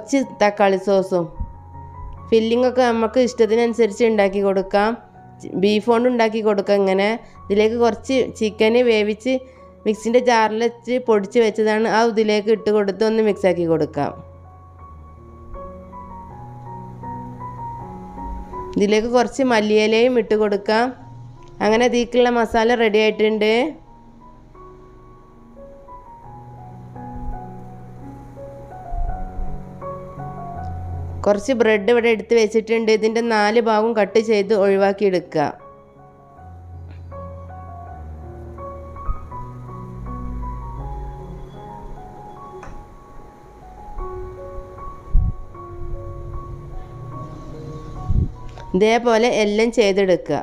കുറച്ച് തക്കാളി സോസും. ഫില്ലിങ്ങൊക്കെ നമുക്ക് ഇഷ്ടത്തിനനുസരിച്ച് ഉണ്ടാക്കി കൊടുക്കാം. ബീഫ് കൊണ്ട് ഉണ്ടാക്കി കൊടുക്കാം. ഇങ്ങനെ ഇതിലേക്ക് കുറച്ച് ചിക്കന് വേവിച്ച് മിക്സിൻ്റെ ജാറിൽ വെച്ച് പൊടിച്ച് വെച്ചതാണ്. ആ ഇതിലേക്ക് ഇട്ട് കൊടുത്ത് ഒന്ന് മിക്സാക്കി കൊടുക്കാം. ഇതിലേക്ക് കുറച്ച് മല്ലിയിലയും ഇട്ട് കൊടുക്കാം. അങ്ങനെ ഇതിലേക്കുള്ള മസാല റെഡി ആയിട്ടുണ്ട്. കുറച്ച് ബ്രെഡ് ഇവിടെ എടുത്ത് വെച്ചിട്ടുണ്ട്. ഇതിൻ്റെ 4 ഭാഗവും കട്ട് ചെയ്ത് ഒഴിവാക്കി എടുക്കുക. ഇതേപോലെ എല്ലാം ചെയ്തെടുക്കുക.